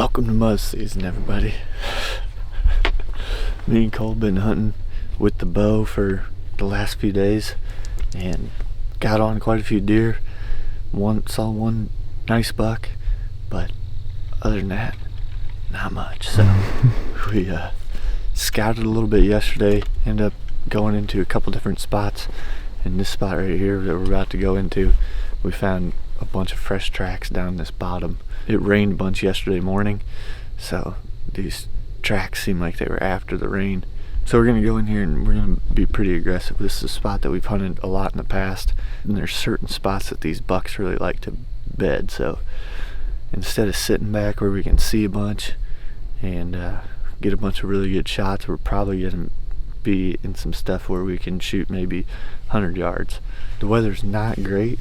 Welcome to Muzz season, everybody. Me and Cole been hunting with the bow for the last few days and got on quite a few deer. Saw one nice buck, but other than that, not much. So we scouted a little bit yesterday, ended up going into a couple different spots. And this spot right here that we're about to go into, we found a bunch of fresh tracks down this bottom. It rained a bunch yesterday morning, so these tracks seem like they were after the rain. So we're gonna go in here and we're gonna be pretty aggressive. This is a spot that we've hunted a lot in the past, and there's certain spots that these bucks really like to bed. So instead of sitting back where we can see a bunch and get a bunch of really good shots, we're probably gonna be in some stuff where we can shoot maybe 100 yards. The weather's not great,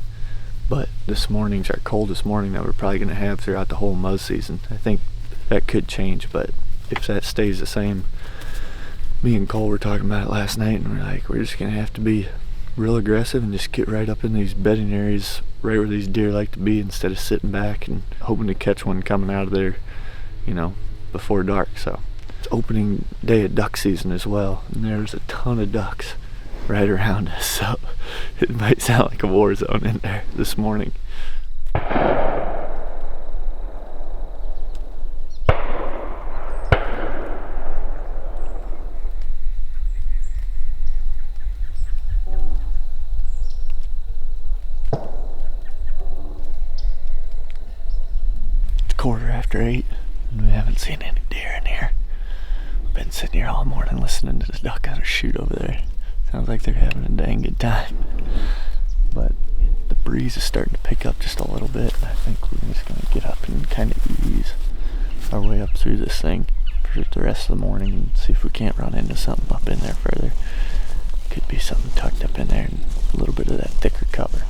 but this morning's our coldest morning that we're probably going to have throughout the whole Muzz season. I think that could change, but if that stays the same, me and Cole were talking about it last night, and we're like, we're just going to have to be real aggressive and just get right up in these bedding areas right where these deer like to be, instead of sitting back and hoping to catch one coming out of there, before dark. So it's opening day of duck season as well, and there's a ton of ducks right around us, so it might sound like a war zone in there this morning. It's 8:15 and we haven't seen any deer in here. Been sitting here all morning listening to the duck hunters shoot over there. Sounds like they're having a dang good time. But the breeze is starting to pick up just a little bit. I think we're just going to get up and kind of ease our way up through this thing for the rest of the morning and see if we can't run into something up in there further. Could be something tucked up in there and a little bit of that thicker cover.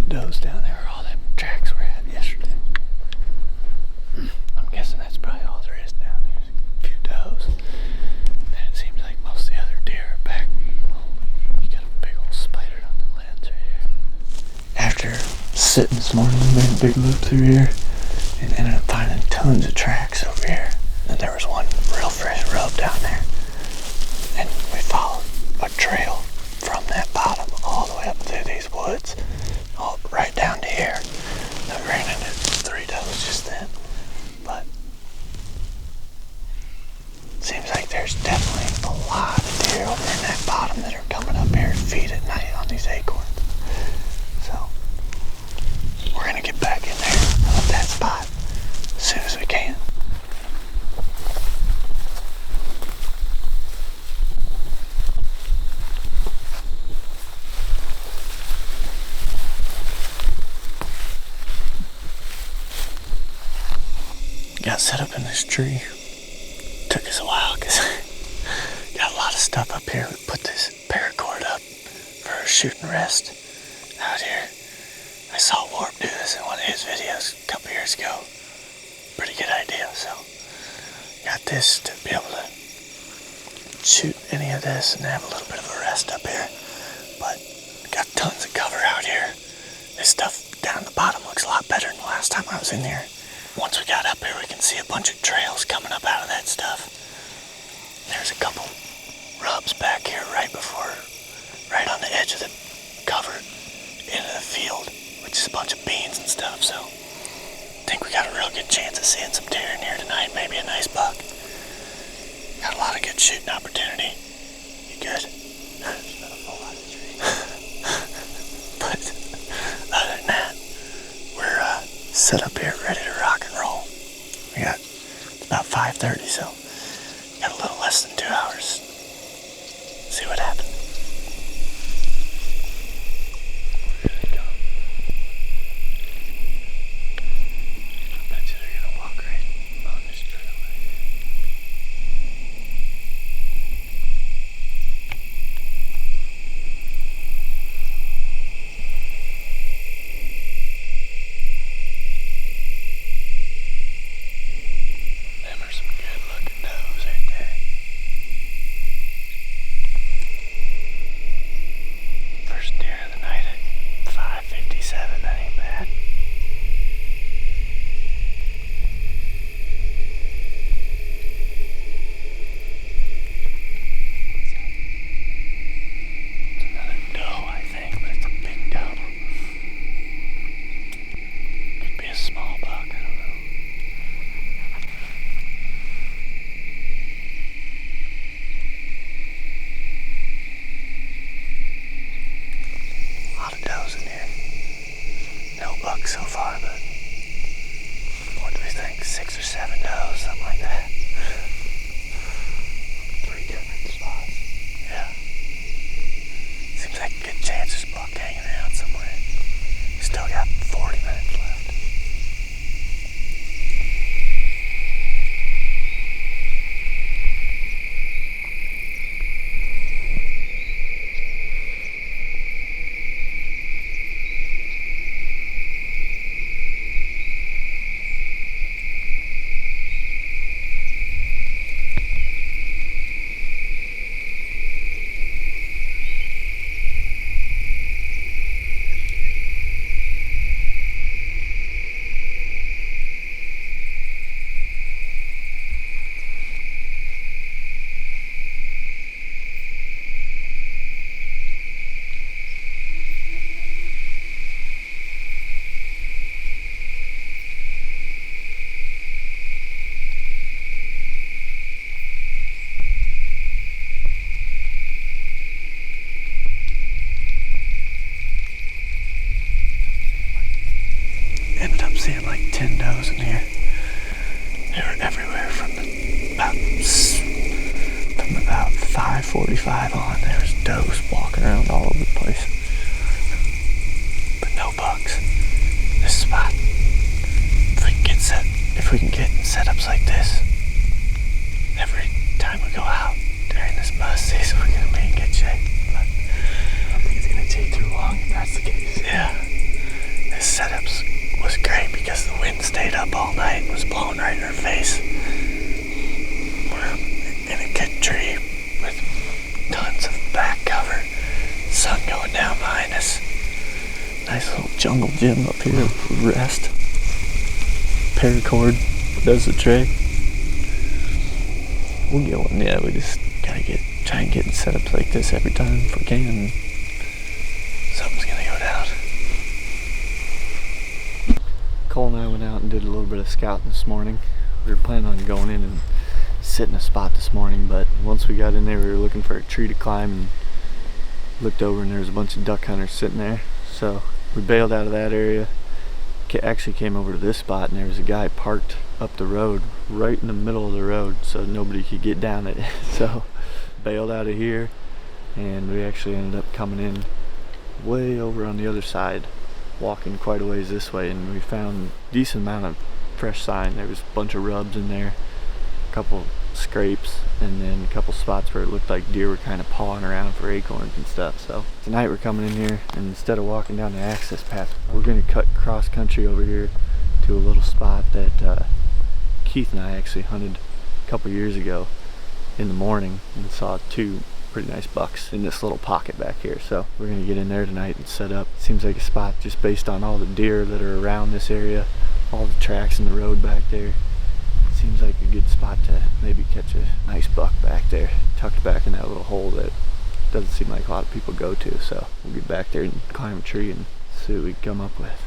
Does down there where all them tracks were at yesterday. I'm guessing that's probably all there is down there. A few does. And then it seems like most of the other deer are back. Oh, you got a big old spider on the lens right here. After sitting this morning, we made a big loop through here and ended up finding tons of tracks over here. And there was one real fresh rub down there. And we followed a trail from that bottom all the way up through these woods, all right down to here. got set up in this tree. Took us a while because got a lot of stuff up here. We put this paracord up for a shoot and rest out here. I saw Warp do this in one of his videos a couple years ago. Pretty good idea, so got this to be able to shoot any of this and have a little bit of a rest up here. But got tons of cover out here. This stuff down the bottom looks a lot better than the last time I was in here. Once we got up here, we can see a bunch of trails coming up out of that stuff. There's a couple rubs back here right on the edge of the cover into the field, which is a bunch of beans and stuff, so I think we got a real good chance of seeing some deer in here tonight, maybe a nice buck. Got a lot of good shooting opportunity. You good? There's not a whole lot of trees. But other than that, we're set up here ready to rock and roll. It's about 5:30, so got a little less than 2 hours. See what happens. We're gonna go. I bet you they're gonna walk right on this trail right here. Them are some good looking does right there. First deer of the night at 5:57, that ain't bad. It's another doe, I think, but it's a big doe. Could be a small buck, I don't know. A lot of does in here. No bucks so far, but what do we think? 6 or 7 does, something like that. 3 different spots. Yeah. Seems like a good chance there's a buck hanging around somewhere. Still got 40 minutes left. Ended up seeing like 10 does in here. They were everywhere from about 5:45 on. There was does walking around all over the place, but no bucks. This spot, if we can get in setups like this every time we go out during this Muzz season, we're gonna be in good shape. But I don't think it's gonna take too long if that's the case. Yeah, this setups was great because the wind stayed up all night and was blowing right in our face. We're in a good tree with tons of back cover, sun going down behind us. Nice little jungle gym up here, rest. Paracord does the trick. We'll get one, yeah, we just gotta try and get in setups like this every time if we can. Something's gonna go down. Cole and I went out and did a little bit of scouting this morning. We were planning on going in and sitting a spot this morning, but once we got in there, we were looking for a tree to climb and looked over and there was a bunch of duck hunters sitting there. So we bailed out of that area. Actually came over to this spot and there was a guy parked up the road, right in the middle of the road, so nobody could get down it. So bailed out of here and we actually ended up coming in way over on the other side, walking quite a ways this way, and we found a decent amount of fresh sign. There was a bunch of rubs in there, a couple scrapes, and then a couple spots where it looked like deer were kind of pawing around for acorns and stuff. So tonight we're coming in here, and instead of walking down the access path, we're going to cut cross country over here to a little spot that Keith and I actually hunted a couple years ago in the morning and saw 2 pretty nice bucks in this little pocket back here. So we're going to get in there tonight and set up. Seems like a spot just based on all the deer that are around this area, all the tracks in the road back there. Seems like a good spot to maybe catch a nice buck back there, tucked back in that little hole that doesn't seem like a lot of people go to. So we'll get back there and climb a tree and see what we can come up with.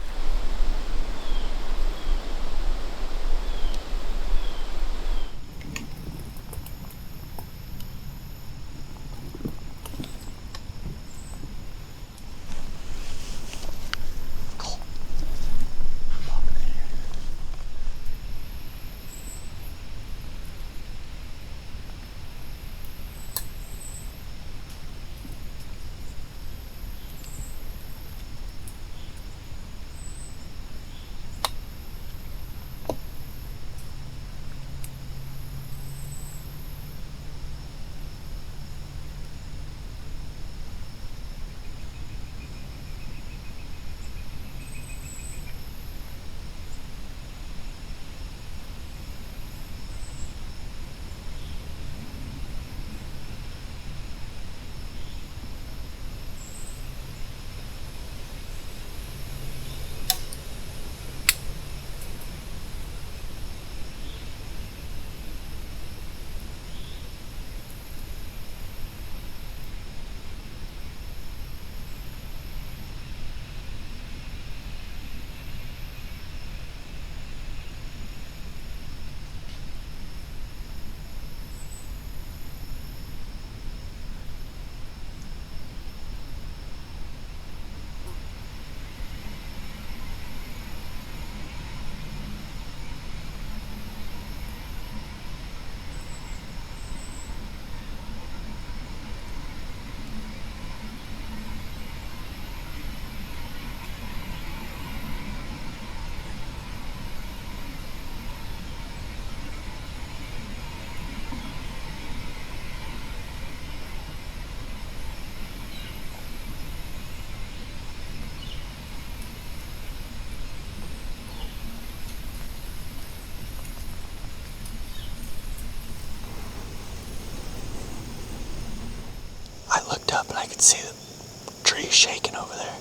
I looked up and I could see the tree shaking over there.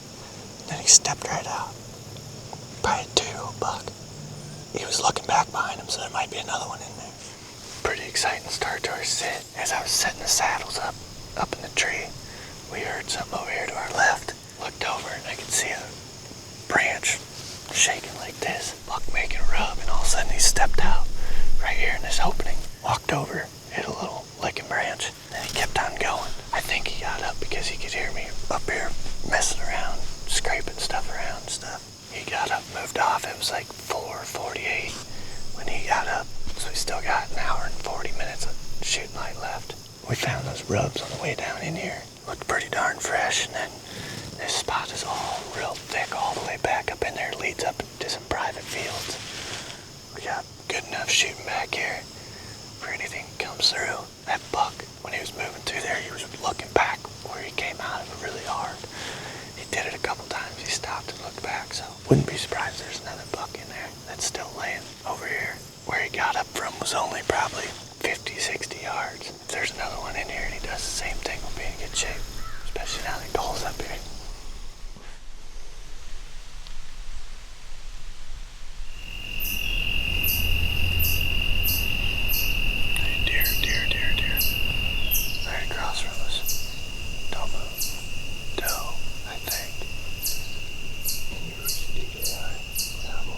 Then he stepped right out. Probably a 2-year-old buck. He was looking back behind him, so there might be another one in there. Pretty exciting start to our sit. As I was setting the saddles up in the tree, we heard something over here to our left. Looked over and I could see a branch shaking like this. Buck making a rub, and all of a sudden he stepped out right here in this opening. Walked over, hit a little licking branch, then he kept on going. I think he got up because he could hear me up here messing around, scraping stuff around and stuff. He got up, moved off. It was like 4:48 when he got up, so we still got an hour and 40 minutes of shooting light left. We found those rubs on the way down in here. Looked pretty darn fresh, and then this spot is all real thick all the way back up in there. It leads up to some private fields. We got good enough shooting back here for anything that comes through. That buck, when he was moving through there, he was looking back where he came out of it really hard. He did it a couple times. He stopped and looked back, so wouldn't be surprised there's another buck in there that's still laying over here. Where he got up from was only probably 50, 60 yards. If there's another one in here and he does the same thing, we'll be in good shape, especially now that Cole's up here. Right across from us. Don't move. Doe, I think. Yeah, that one.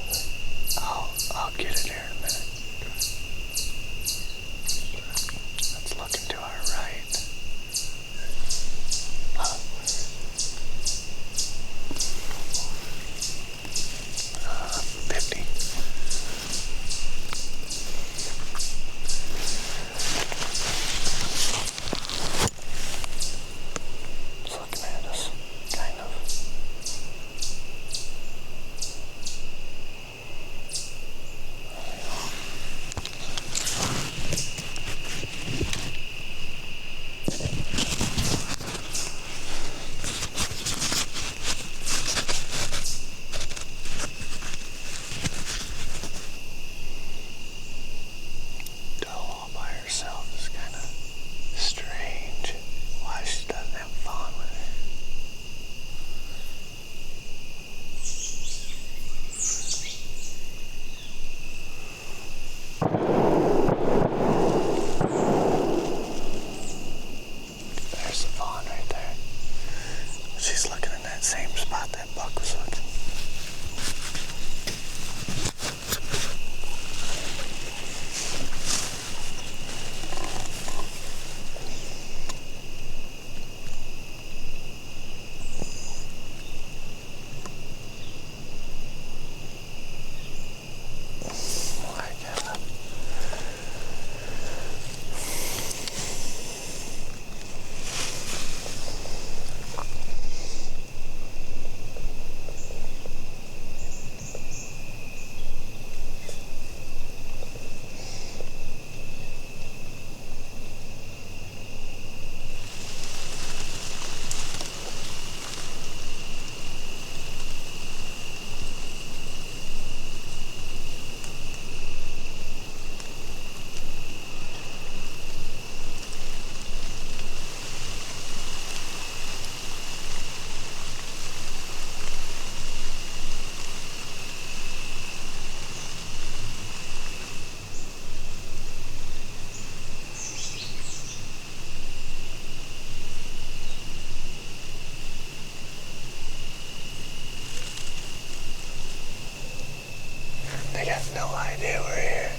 no idea we're here.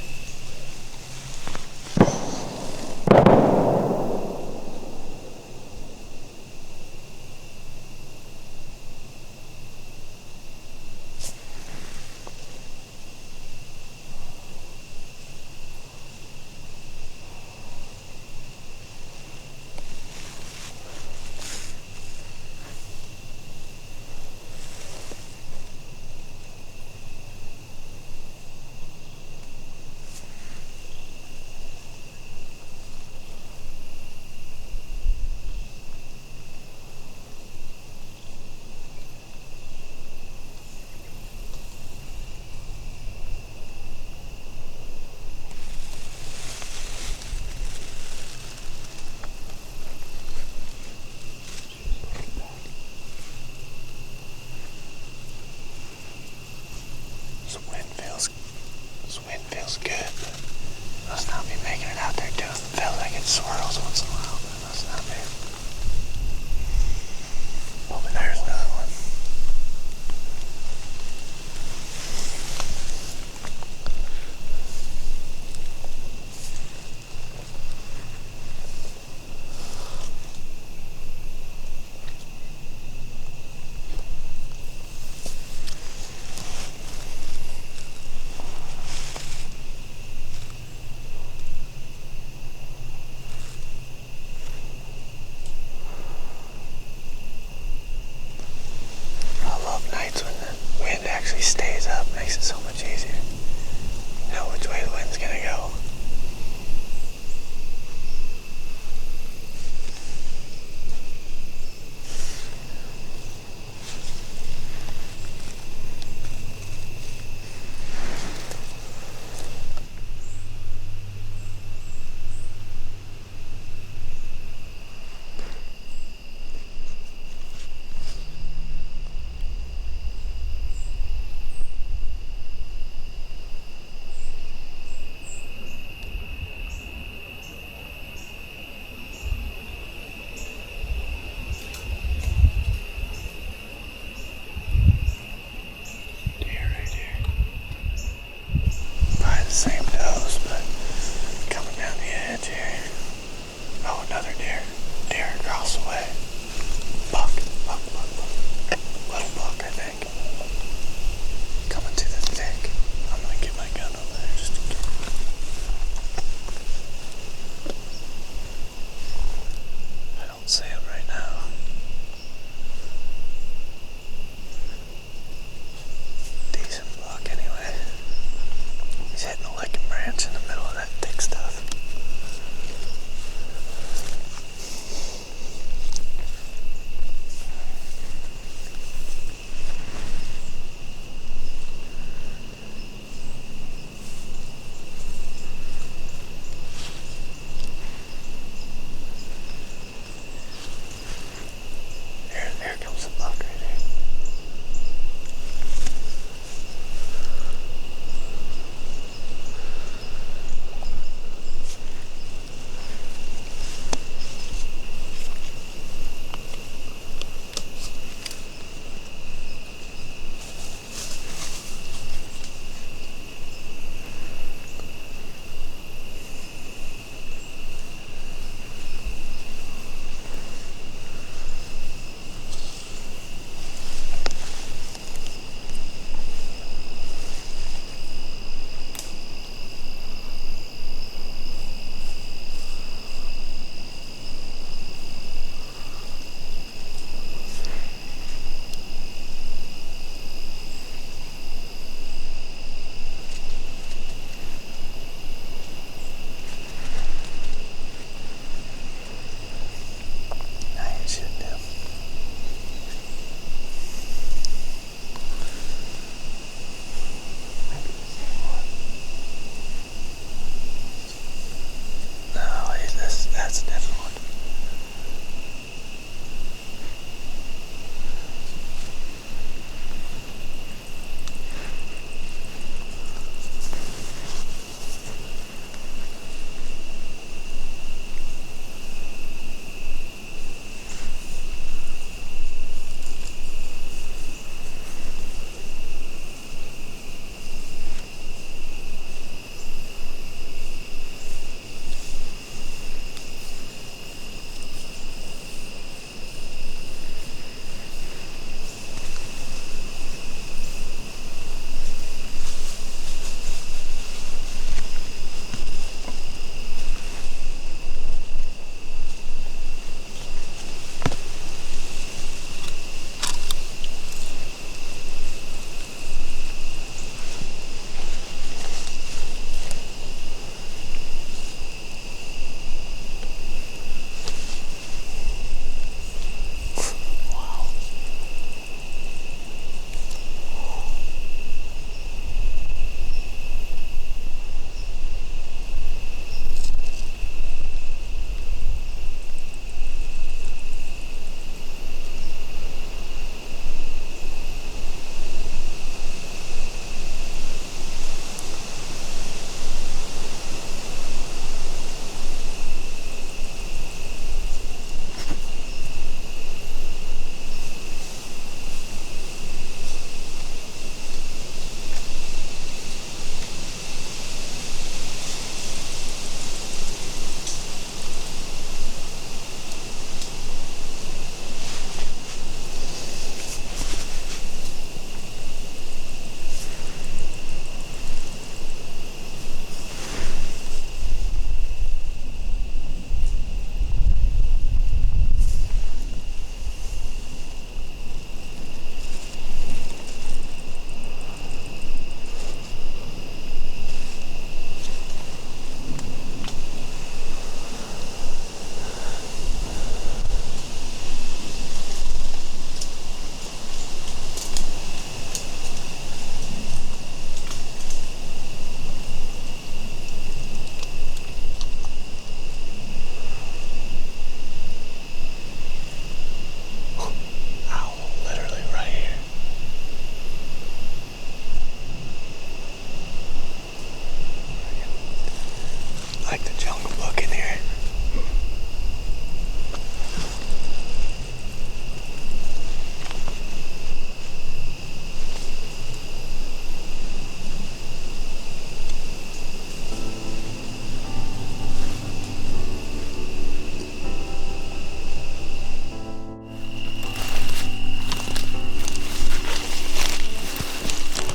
This wind feels good, but it must not be making it out there too. It felt like it swirls once in a while, but it must not be. Oh, but there's another one. Nights when the wind actually stays up, makes it so much easier. You know which way the wind's gonna go.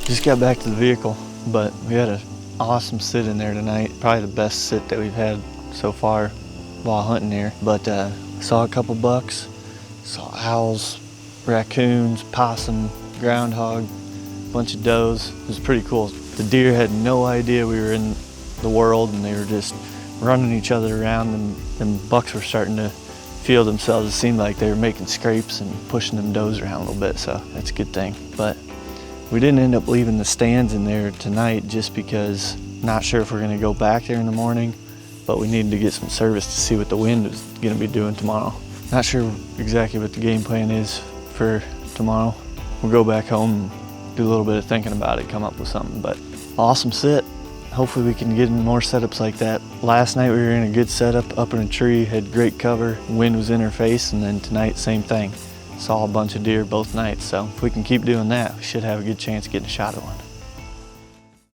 Just got back to the vehicle, but we had an awesome sit in there tonight. Probably the best sit that we've had so far while hunting here. But saw a couple bucks, saw owls, raccoons, possum, groundhog, a bunch of does. It was pretty cool. The deer had no idea we were in the world, and they were just running each other around, and bucks were starting to feel themselves. It seemed like they were making scrapes and pushing them does around a little bit, so that's a good thing. But we didn't end up leaving the stands in there tonight just because not sure if we're gonna go back there in the morning, but we needed to get some service to see what the wind is gonna be doing tomorrow. Not sure exactly what the game plan is for tomorrow. We'll go back home and do a little bit of thinking about it, come up with something, but awesome sit. Hopefully we can get in more setups like that. Last night we were in a good setup up in a tree, had great cover, wind was in our face, and then tonight same thing. Saw a bunch of deer both nights, so if we can keep doing that, we should have a good chance of getting a shot at one.